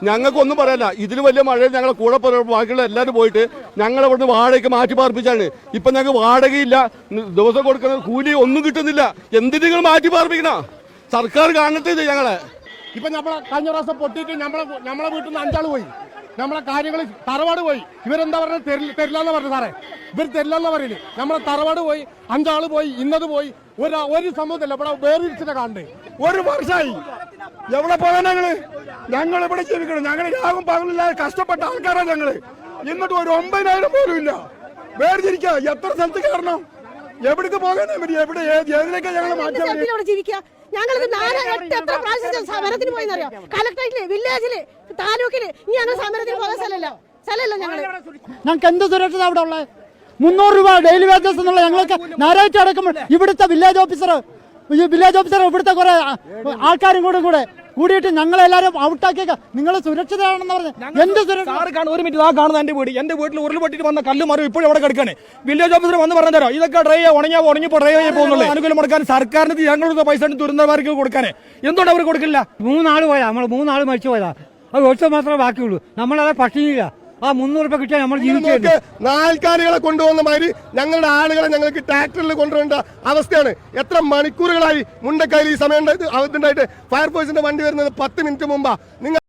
ഞങ്ങൾക്കൊന്നും പറയാനില്ല. ഇതിന് വലിയ മഴയിൽ ഞങ്ങളെ കൂടെ ബാക്കിയുള്ള എല്ലാവരും പോയിട്ട് ഞങ്ങളിവിടുന്ന് വാടകയ്ക്ക് മാറ്റി പാർപ്പിച്ചാണ്. ഇപ്പം ഞങ്ങൾക്ക് വാടകയില്ല, ദിവസം കൊടുക്കുന്ന കൂലി ഒന്നും കിട്ടുന്നില്ല. എന്തിന് നിങ്ങൾ മാറ്റി പാർപ്പിക്കണ? സർക്കാർ കാണട്ടെ ഇത് ഞങ്ങളെ. ഇപ്പം നമ്മളെ കഴിഞ്ഞ പ്രാവശ്യം പൊട്ടിയിട്ട് നമ്മളെ വീട്ടിൽ നിന്ന് 5 ആൾ പോയി. നമ്മളെ കാര്യങ്ങൾ തറവാട് പോയി. ഇവരെന്താ പറഞ്ഞത്? തരില്ലെന്ന് പറഞ്ഞു സാറേ. ഇവർ തരില്ലെന്ന് പറയുന്നത്. നമ്മളെ തറവാട് പോയി, 5 ആൾ പോയി, ഇന്നത് പോയി. ഒരു സംഭവത്തില്ല. ഇവിടെ വേറിരിച്ചിട്ട് കാണണ്ടേ? 1 വർഷമായി. എവിടെ പോകാൻ ഞങ്ങൾ ഇവിടെ ജീവിക്കണം. ഞങ്ങൾ രാഗം പകലില്ലാതെ കഷ്ടപ്പെട്ട ആൾക്കാരാണ് ഞങ്ങള്. എന്നിട്ട് ഒരു 9,000 പോലും ഇല്ല. വേർതിരിക്കുക. എത്ര സ്ഥലത്ത് കയറണം? എവിടേക്ക് പോകാൻ? എവിടെ ഏതിലേക്കാ ഞങ്ങൾ മാറ്റി? ഞങ്ങൾക്ക് 8 പ്രാവശ്യം സമരത്തിന് പോയെന്നറിയാം. കളക്ടറേറ്റില്, വില്ലേജില്, താലൂക്കില്. ഇനി ഞങ്ങൾ സമരത്തിന് പോകാൻ സ്ഥലമല്ല ഞങ്ങൾക്ക് എന്ത് സുരക്ഷിത അവിടെ ഉള്ളത്? 300 രൂപ ഡെയിലി വേജസ് എന്നുള്ള ഞങ്ങൾക്ക് ഞായറാഴ്ച അടക്കുമ്പോൾ ഇവിടുത്തെ വില്ലേജ് ഓഫീസർ ഇവിടുത്തെ കുറെ ആൾക്കാരും കൂടിയിട്ട് ഞങ്ങളെല്ലാരും ഔട്ടാക്കിയേക്ക. നിങ്ങൾ സുരക്ഷിതരാണെന്ന് പറഞ്ഞു. എന്ത് സുരക്ഷ? 1 മിനിറ്റ്. ആ കാണുന്ന എന്റെ വീട്ടിൽ ഉരുൾപൊട്ടിട്ട് വന്ന കല്ല് മരം ഇപ്പോഴും അവിടെ കിടക്കാണ്. വില്ലേജ് ഓഫീസർ വന്ന് പറഞ്ഞു തരാം, ഇതൊക്കെ ഉണങ്ങിപ്പോ ഡ്രൈവ് ആയി പോകുന്നുള്ളൂ. അനുകൂലം കൊടുക്കാൻ സർക്കാരിന് ഞങ്ങളുടെ പൈസ ദുരന്തമാർക്ക് കൊടുക്കാനേ എന്തുകൊണ്ട് അവർ കൊടുക്കില്ല? 3 ആൾ പോയാ, നമ്മൾ 3 ആൾ മരിച്ചു പോയതാ. അത് ഒറ്റ മാത്രമേ ബാക്കിയുള്ളൂ. നമ്മളത് പട്ടിണിയില്ല. ആ 300 രൂപ കിട്ടിയാൽ നമ്മൾ ജീവിച്ചു. നാൽക്കാലികളെ കൊണ്ടുപോകുന്ന മാതിരി ഞങ്ങളുടെ ആളുകളെ ഞങ്ങൾക്ക് ട്രാക്ടറിൽ കൊണ്ടുപോകേണ്ട അവസ്ഥയാണ്. എത്ര മണിക്കൂറുകളായി മുണ്ടക്കയിൽ ഈ സമയം ഉണ്ടായിട്ട് ഫയർഫോഴ്സിന്റെ വണ്ടി വരുന്നത് 10 മിനിറ്റ് മുമ്പാ. നിങ്ങൾ